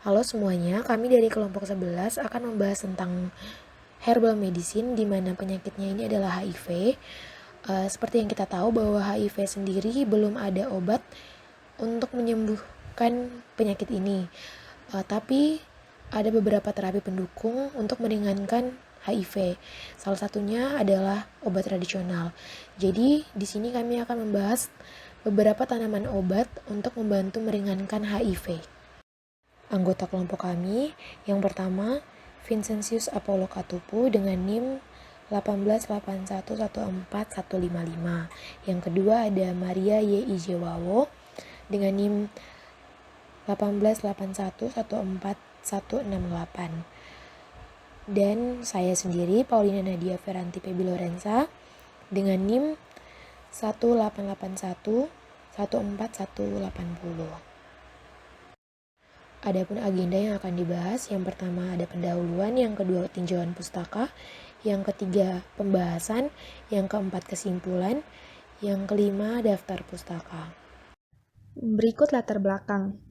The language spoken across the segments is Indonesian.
Halo semuanya, kami dari kelompok 11 akan membahas tentang herbal medicine di mana penyakitnya ini adalah HIV. Seperti yang kita tahu bahwa HIV sendiri belum ada obat untuk menyembuhkan penyakit ini. Tapi ada beberapa terapi pendukung untuk meringankan HIV. Salah satunya adalah obat tradisional. Jadi di sini kami akan membahas beberapa tanaman obat untuk membantu meringankan HIV. Anggota kelompok kami yang pertama Vincentius Apollo-Katupu dengan NIM 188114155. Yang kedua ada Maria Y. Ijewawo dengan NIM 188114168. Dan saya sendiri Paulina Nadia Ferranti Pebi Lorenza dengan NIM 18811414180. Adapun agenda yang akan dibahas, yang pertama ada pendahuluan, yang kedua tinjauan pustaka, yang ketiga pembahasan, yang keempat kesimpulan, yang kelima daftar pustaka. Berikut latar belakang.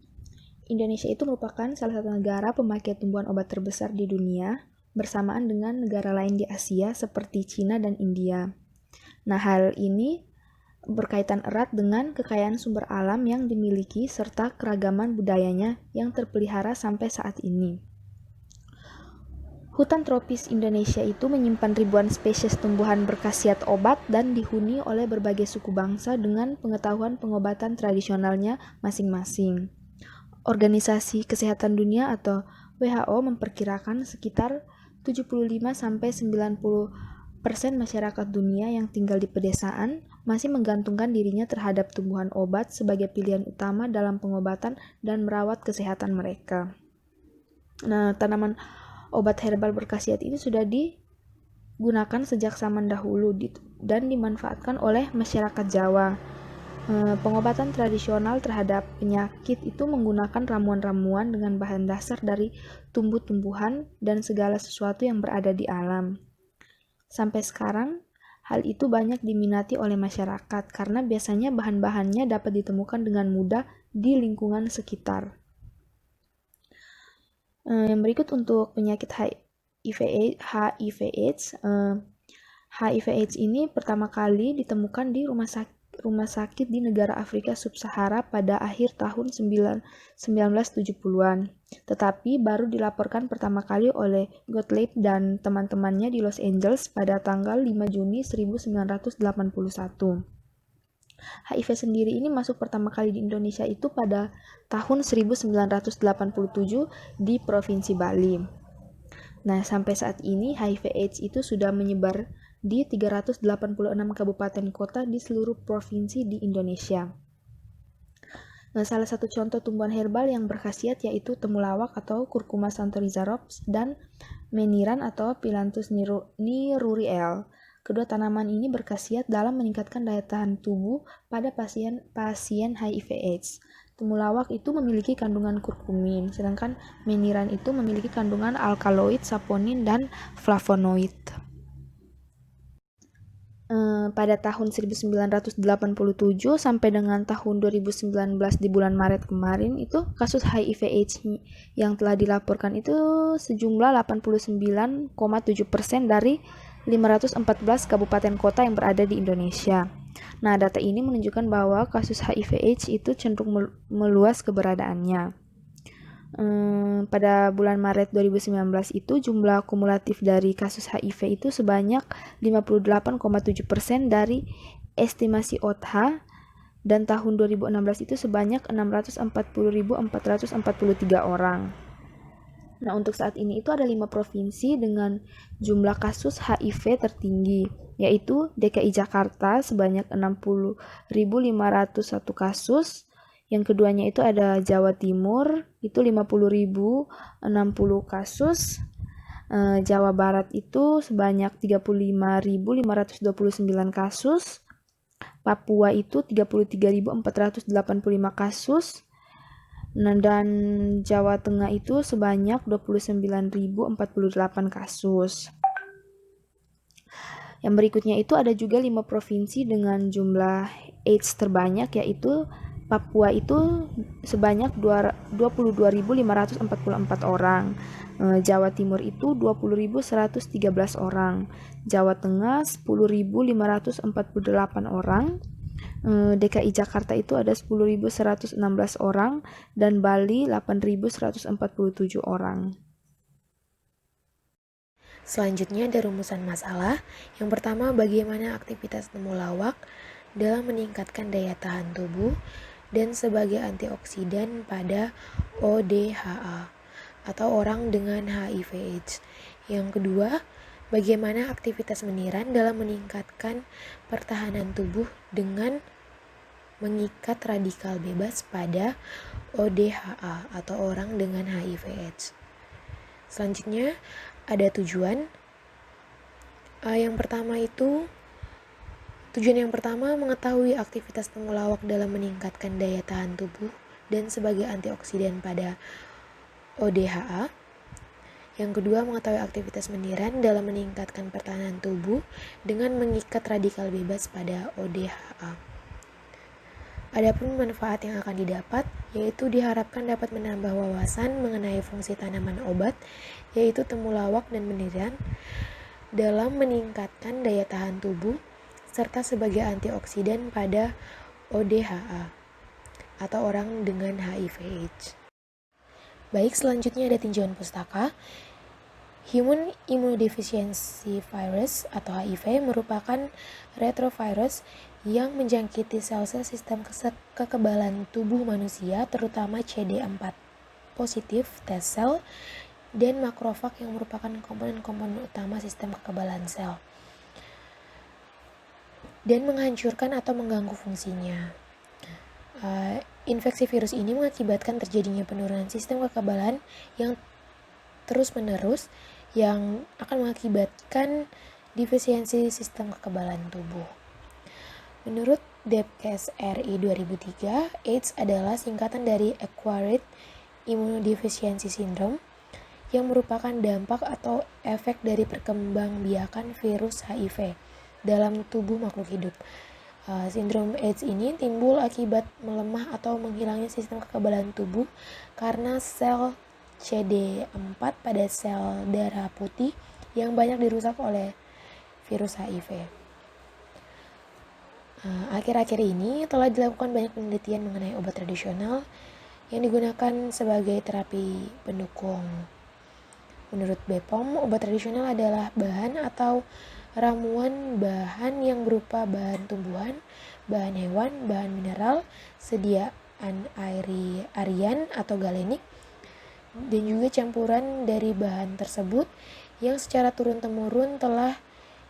Indonesia itu merupakan salah satu negara pemakai tumbuhan obat terbesar di dunia, bersamaan dengan negara lain di Asia seperti Cina dan India. Nah, hal ini berkaitan erat dengan kekayaan sumber alam yang dimiliki serta keragaman budayanya yang terpelihara sampai saat ini. Hutan tropis Indonesia itu menyimpan ribuan spesies tumbuhan berkhasiat obat dan dihuni oleh berbagai suku bangsa dengan pengetahuan pengobatan tradisionalnya masing-masing. Organisasi Kesehatan Dunia atau WHO memperkirakan sekitar 75-90% masyarakat dunia yang tinggal di pedesaan masih menggantungkan dirinya terhadap tumbuhan obat sebagai pilihan utama dalam pengobatan dan merawat kesehatan mereka. Nah, tanaman obat herbal berkhasiat ini sudah digunakan sejak zaman dahulu dan dimanfaatkan oleh masyarakat Jawa. Pengobatan tradisional terhadap penyakit itu menggunakan ramuan-ramuan dengan bahan dasar dari tumbuh-tumbuhan dan segala sesuatu yang berada di alam. Sampai sekarang, hal itu banyak diminati oleh masyarakat karena biasanya bahan-bahannya dapat ditemukan dengan mudah di lingkungan sekitar. Yang berikut untuk penyakit HIV/AIDS. HIV/AIDS ini pertama kali ditemukan di rumah sakit di negara Afrika Sub-Sahara pada akhir tahun 1970-an. Tetapi baru dilaporkan pertama kali oleh Gottlieb dan teman-temannya di Los Angeles pada tanggal 5 Juni 1981. HIV sendiri ini masuk pertama kali di Indonesia itu pada tahun 1987 di Provinsi Bali. Nah, sampai saat ini HIV/AIDS itu sudah menyebar di 386 kabupaten kota di seluruh provinsi di Indonesia. Nah, salah satu contoh tumbuhan herbal yang berkhasiat yaitu temulawak atau Curcuma santorizarops dan meniran atau Phyllanthus niruriel. Kedua tanaman ini berkhasiat dalam meningkatkan daya tahan tubuh pada pasien HIV/AIDS. Temulawak itu memiliki kandungan kurkumin, sedangkan meniran itu memiliki kandungan alkaloid, saponin, dan flavonoid. Pada tahun 1987 sampai dengan tahun 2019 di bulan Maret kemarin itu kasus HIV/AIDS yang telah dilaporkan itu sejumlah 89,7% dari 514 kabupaten kota yang berada di Indonesia. Nah, data ini menunjukkan bahwa kasus HIV/AIDS itu cenderung meluas keberadaannya. Pada bulan Maret 2019 itu jumlah kumulatif dari kasus HIV itu sebanyak 58,7% dari estimasi OTHA dan tahun 2016 itu sebanyak 640.443 orang. Nah, untuk saat ini itu ada 5 provinsi dengan jumlah kasus HIV tertinggi, yaitu DKI Jakarta sebanyak 60.501 kasus. Yang keduanya itu ada Jawa Timur, itu 50.060 kasus. Jawa Barat itu sebanyak 35.529 kasus. Papua itu 33.485 kasus. Dan Jawa Tengah itu sebanyak 29.048 kasus. Yang berikutnya itu ada juga 5 provinsi dengan jumlah AIDS terbanyak, yaitu Papua itu sebanyak 22.544 orang. Jawa Timur itu 20.113 orang. Jawa Tengah 10.548 orang. DKI Jakarta itu ada 10.116 orang dan Bali 8.147 orang. Selanjutnya ada rumusan masalah. Yang pertama, bagaimana aktivitas temulawak dalam meningkatkan daya tahan tubuh dan sebagai antioksidan pada ODHA atau orang dengan HIV/AIDS. Yang kedua, bagaimana aktivitas meniran dalam meningkatkan pertahanan tubuh dengan mengikat radikal bebas pada ODHA atau orang dengan HIV/AIDS. Selanjutnya ada tujuan. Tujuan yang pertama mengetahui aktivitas temulawak dalam meningkatkan daya tahan tubuh dan sebagai antioksidan pada ODHA. Yang kedua, mengetahui aktivitas meniran dalam meningkatkan pertahanan tubuh dengan mengikat radikal bebas pada ODHA. Adapun manfaat yang akan didapat, yaitu diharapkan dapat menambah wawasan mengenai fungsi tanaman obat, yaitu temulawak dan meniran, dalam meningkatkan daya tahan tubuh, serta sebagai antioksidan pada ODHA, atau orang dengan HIV/AIDS. Baik, selanjutnya ada tinjauan pustaka. Human Immunodeficiency Virus atau HIV merupakan retrovirus yang menjangkiti sel-sel sistem kekebalan tubuh manusia, terutama CD4 positif T sel dan makrofag yang merupakan komponen-komponen utama sistem kekebalan sel, dan menghancurkan atau mengganggu fungsinya. Infeksi virus ini mengakibatkan terjadinya penurunan sistem kekebalan yang terus-menerus yang akan mengakibatkan defisiensi sistem kekebalan tubuh. Menurut Debcast RI 2003, AIDS adalah singkatan dari Acquired Immunodeficiency Syndrome yang merupakan dampak atau efek dari perkembangbiakan virus HIV dalam tubuh makhluk hidup. Sindrom AIDS ini timbul akibat melemah atau menghilangnya sistem kekebalan tubuh karena sel CD4 pada sel darah putih yang banyak dirusak oleh virus HIV. Akhir-akhir ini telah dilakukan banyak penelitian mengenai obat tradisional yang digunakan sebagai terapi pendukung. Menurut BPOM, obat tradisional adalah bahan atau ramuan bahan yang berupa bahan tumbuhan, bahan hewan, bahan mineral, sediaan arian atau galenik, dan juga campuran dari bahan tersebut yang secara turun-temurun telah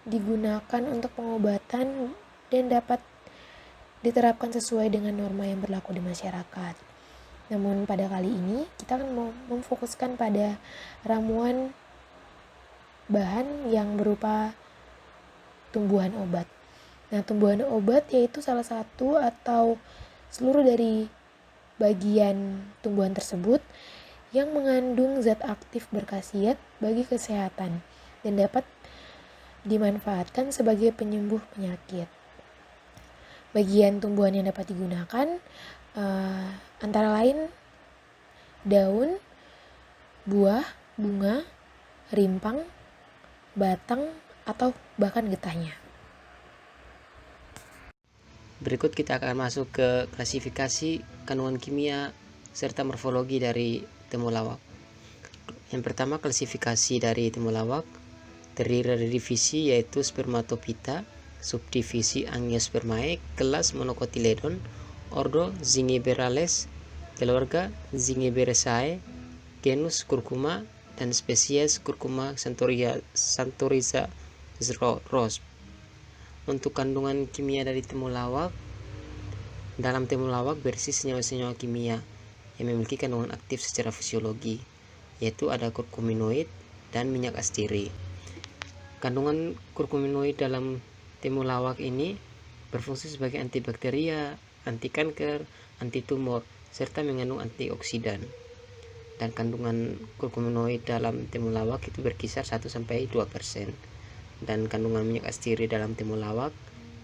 digunakan untuk pengobatan dan dapat diterapkan sesuai dengan norma yang berlaku di masyarakat. Namun pada kali ini kita akan memfokuskan pada ramuan bahan yang berupa tumbuhan obat. Nah, tumbuhan obat yaitu salah satu atau seluruh dari bagian tumbuhan tersebut yang mengandung zat aktif berkhasiat bagi kesehatan dan dapat dimanfaatkan sebagai penyembuh penyakit. Bagian tumbuhan yang dapat digunakan antara lain daun, buah, bunga, rimpang, batang, atau bahkan getahnya. Berikut kita akan masuk ke klasifikasi kandungan kimia serta morfologi dari temulawak. Yang pertama, klasifikasi dari temulawak terdiri dari divisi yaitu Spermatophyta, subdivisi Angiospermae, kelas Monocotyledon, ordo Zingiberales, keluarga Zingiberaceae, genus Curcuma, dan spesies Curcuma santoriza Roosb. Untuk kandungan kimia dari temulawak, dalam temulawak berisi senyawa-senyawa kimia yang memiliki kandungan aktif secara fisiologi, yaitu ada kurkuminoid dan minyak astiri. Kandungan kurkuminoid dalam temulawak ini berfungsi sebagai antibakteria, anti kanker, anti tumor, serta mengandung antioksidan. Dan kandungan kurkuminoid dalam temulawak itu berkisar 1-2%. Dan kandungan minyak astiri dalam temulawak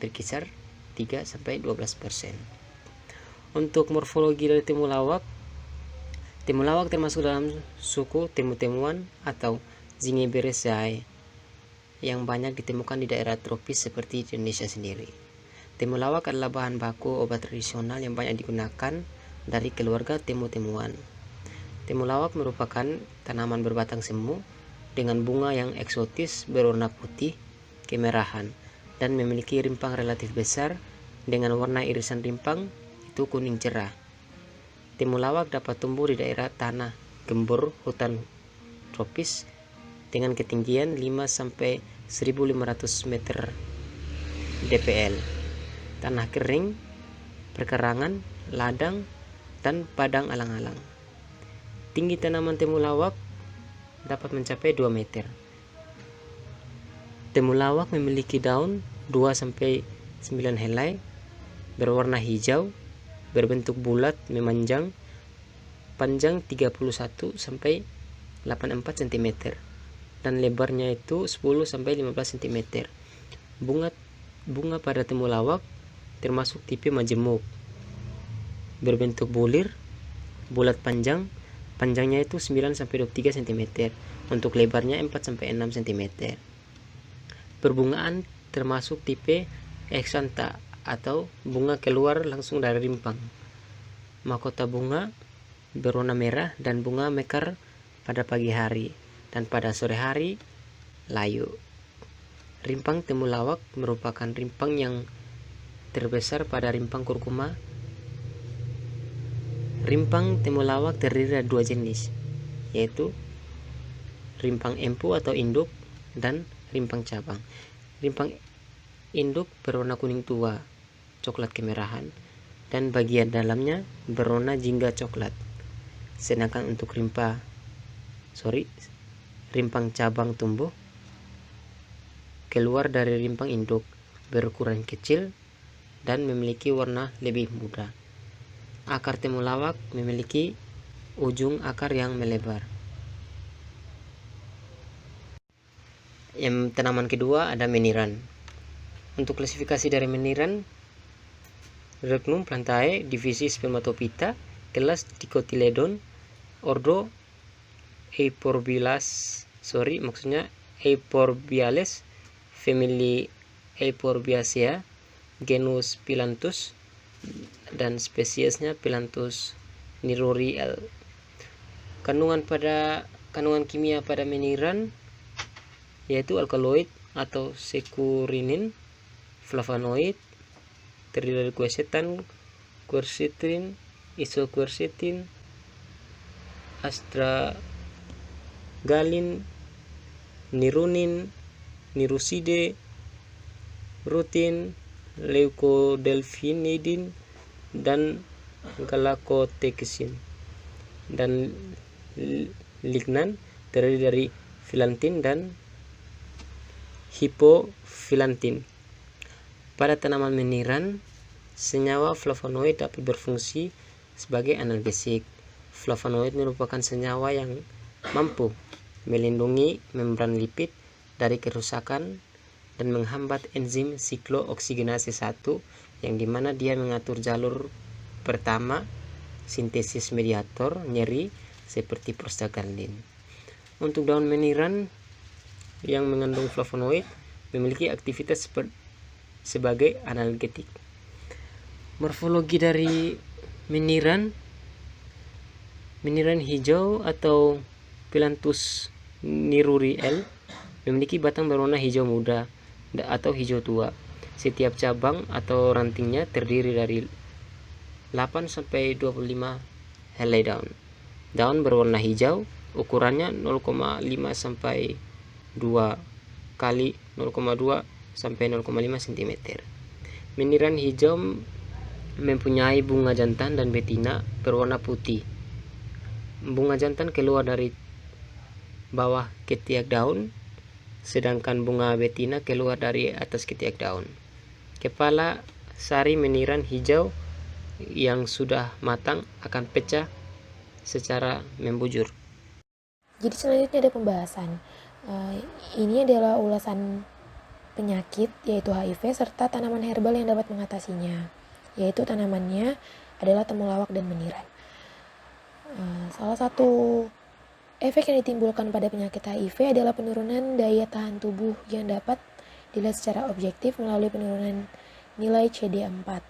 berkisar 3-12%. Untuk morfologi dari temulawak termasuk dalam suku temu-temuan atau Zingiberaceae yang banyak ditemukan di daerah tropis seperti di Indonesia sendiri. Temulawak adalah bahan baku obat tradisional yang banyak digunakan dari keluarga temu-temuan. Temulawak merupakan tanaman berbatang semu dengan bunga yang eksotis berwarna putih kemerahan dan memiliki rimpang relatif besar dengan warna irisan rimpang itu kuning cerah. Temulawak dapat tumbuh di daerah tanah gembur hutan tropis dengan ketinggian 5-1500 meter dpl, tanah kering, perkerangan, ladang, dan padang alang-alang. Tinggi tanaman temulawak dapat mencapai 2 meter. Temulawak memiliki daun 2-9 helai, berwarna hijau, berbentuk bulat memanjang, panjang 31-84 cm dan lebarnya itu 10-15 cm. Bunga pada temulawak termasuk tipe majemuk, berbentuk bulir, bulat panjangnya itu 9-23 cm, untuk lebarnya 4-6 cm. Perbungaan termasuk tipe exantha atau bunga keluar langsung dari rimpang. Mahkota bunga berwarna merah dan bunga mekar pada pagi hari dan pada sore hari layu. Rimpang temulawak merupakan rimpang yang terbesar pada rimpang kurkuma. Rimpang temulawak terdiri dari 2 jenis, yaitu rimpang empu atau induk dan rimpang cabang. Rimpang induk berwarna kuning tua, coklat kemerahan, dan bagian dalamnya berwarna jingga coklat. Sedangkan untuk rimpang cabang tumbuh keluar dari rimpang induk, berukuran kecil dan memiliki warna lebih muda. Akar temulawak memiliki ujung akar yang melebar. Yang tanaman kedua ada meniran. Untuk klasifikasi dari meniran, Regnum plantae, divisi Spermatophyta, kelas Dicotyledon, ordo Euphorbiales, family Euphorbiaceae, genus Phyllanthus, dan spesiesnya Phyllanthus niruri L. Kandungan kimia pada meniran yaitu alkaloid atau sekurinin, flavonoid, terdiri dari quercetan, quercetin, isoquercetin, astragalin, nirunin, niruside, rutin, leucodelphinidin, dan galactotekesin. Dan lignan terdiri dari filantin dan hipofilantin. Pada tanaman meniran, senyawa flavonoid dapat berfungsi sebagai analgesik. Flavonoid merupakan senyawa yang mampu melindungi membran lipid dari kerusakan dan menghambat enzim siklooksigenase 1 yang dimana dia mengatur jalur pertama sintesis mediator nyeri seperti prostaglandin. Untuk daun meniran yang mengandung flavonoid memiliki aktivitas sebagai analgetik. Morfologi dari meniran hijau atau Phyllanthus niruri L memiliki batang berwarna hijau muda atau hijau tua. Setiap cabang atau rantingnya terdiri dari 8-25 helai daun. Daun berwarna hijau, ukurannya 0,5 sampai 2 kali 0,2 sampai 0,5 cm. Meniran hijau mempunyai bunga jantan dan betina berwarna putih. Bunga jantan keluar dari bawah ketiak daun, sedangkan bunga betina keluar dari atas ketiak daun. Kepala sari meniran hijau yang sudah matang akan pecah secara membujur. Jadi selanjutnya ada pembahasan. Ini adalah ulasan penyakit yaitu HIV serta tanaman herbal yang dapat mengatasinya. Yaitu tanamannya adalah temulawak dan meniran. Salah satu efek yang ditimbulkan pada penyakit HIV adalah penurunan daya tahan tubuh yang dapat dilihat secara objektif melalui penurunan nilai CD4.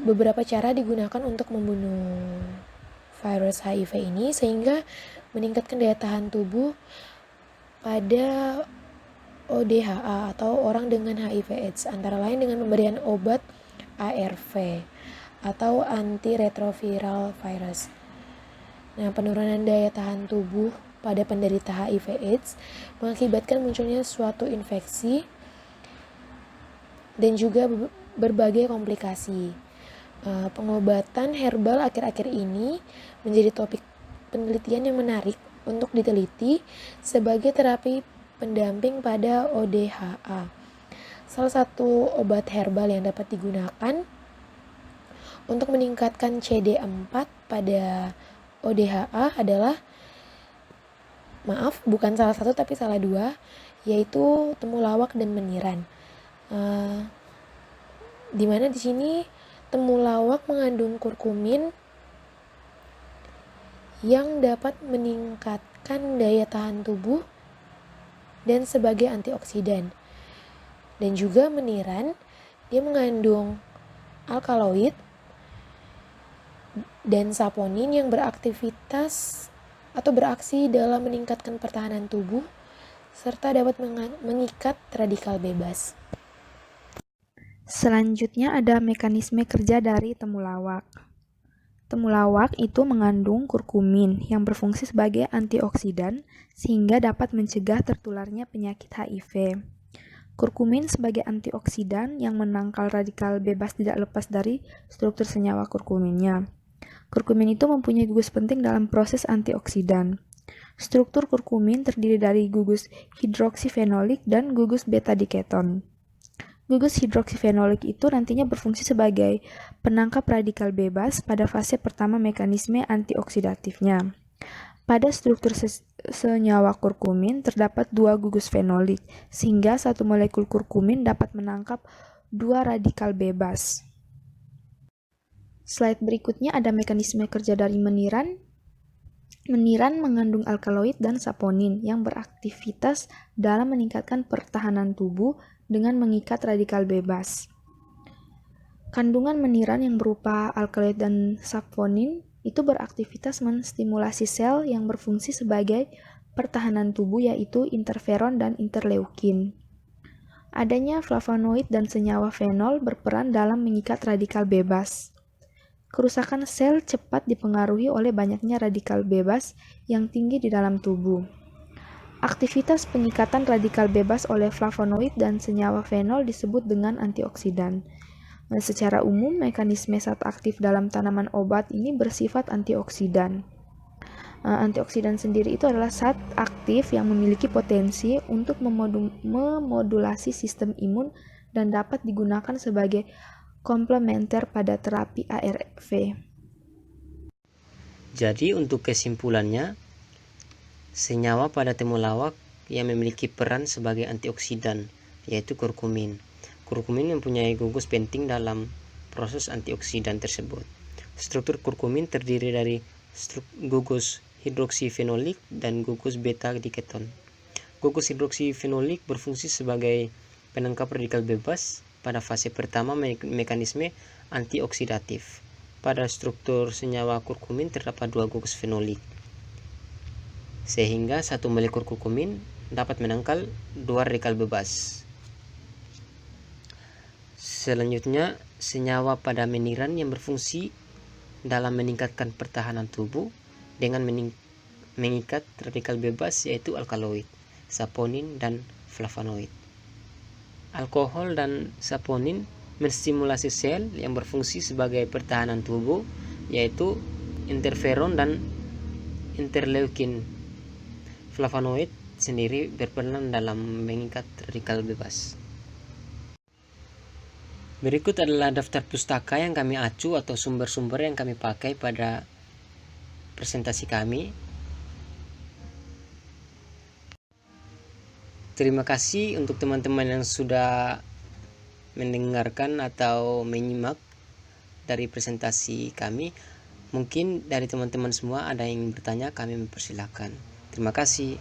Beberapa cara digunakan untuk membunuh virus HIV ini sehingga meningkatkan daya tahan tubuh pada ODHA atau orang dengan HIV/AIDS, antara lain dengan pemberian obat ARV atau antiretroviral virus. Nah, penurunan daya tahan tubuh pada penderita HIV/AIDS mengakibatkan munculnya suatu infeksi dan juga berbagai komplikasi. Pengobatan herbal akhir-akhir ini menjadi topik penelitian yang menarik untuk diteliti sebagai terapi pendamping pada ODHA. Salah satu obat herbal yang dapat digunakan untuk meningkatkan CD4 pada ODHA adalah, bukan salah satu tapi salah dua, yaitu temulawak dan meniran. Dimana di sini temulawak mengandung kurkumin yang dapat meningkatkan daya tahan tubuh dan sebagai antioksidan. Dan juga meniran, dia mengandung alkaloid dan saponin yang beraktivitas atau beraksi dalam meningkatkan pertahanan tubuh serta dapat mengikat radikal bebas. Selanjutnya ada mekanisme kerja dari temulawak. Temulawak itu mengandung kurkumin yang berfungsi sebagai antioksidan sehingga dapat mencegah tertularnya penyakit HIV. Kurkumin sebagai antioksidan yang menangkal radikal bebas tidak lepas dari struktur senyawa kurkuminnya. Kurkumin itu mempunyai gugus penting dalam proses antioksidan. Struktur kurkumin terdiri dari gugus hidroksifenolik dan gugus beta-diketon. Gugus hidroksifenolik itu nantinya berfungsi sebagai penangkap radikal bebas pada fase pertama mekanisme antioksidatifnya. Pada struktur senyawa kurkumin terdapat dua gugus fenolik, sehingga satu molekul kurkumin dapat menangkap dua radikal bebas. Slide berikutnya ada mekanisme kerja dari meniran. Meniran mengandung alkaloid dan saponin yang beraktivitas dalam meningkatkan pertahanan tubuh dengan mengikat radikal bebas. Kandungan meniran yang berupa alkaloid dan saponin itu beraktivitas menstimulasi sel yang berfungsi sebagai pertahanan tubuh, yaitu interferon dan interleukin. Adanya flavonoid dan senyawa fenol berperan dalam mengikat radikal bebas. Kerusakan sel cepat dipengaruhi oleh banyaknya radikal bebas yang tinggi di dalam tubuh. Aktivitas pengikatan radikal bebas oleh flavonoid dan senyawa fenol disebut dengan antioksidan. Nah, secara umum, mekanisme zat aktif dalam tanaman obat ini bersifat antioksidan. Antioksidan sendiri itu adalah zat aktif yang memiliki potensi untuk memodulasi sistem imun dan dapat digunakan sebagai komplementer pada terapi ARV. Jadi untuk kesimpulannya, senyawa pada temulawak yang memiliki peran sebagai antioksidan, yaitu kurkumin. Kurkumin mempunyai gugus penting dalam proses antioksidan tersebut. Struktur kurkumin terdiri dari gugus hidroksifenolik dan gugus beta-diketon. Gugus hidroksifenolik berfungsi sebagai penangkap radikal bebas pada fase pertama mekanisme antioksidatif. Pada struktur senyawa kurkumin terdapat dua gugus fenolik, sehingga satu molekul kurkumin dapat menangkal dua radikal bebas. Selanjutnya, senyawa pada meniran yang berfungsi dalam meningkatkan pertahanan tubuh dengan mengikat radikal bebas, yaitu alkaloid, saponin, dan flavonoid. Alkohol dan saponin menstimulasi sel yang berfungsi sebagai pertahanan tubuh, yaitu interferon dan interleukin. Flavonoid sendiri berperan dalam mengikat radikal bebas. Berikut adalah daftar pustaka yang kami acu atau sumber-sumber yang kami pakai pada presentasi kami. Terima kasih untuk teman-teman yang sudah mendengarkan atau menyimak dari presentasi kami. Mungkin dari teman-teman semua ada yang ingin bertanya, kami mempersilahkan. Terima kasih.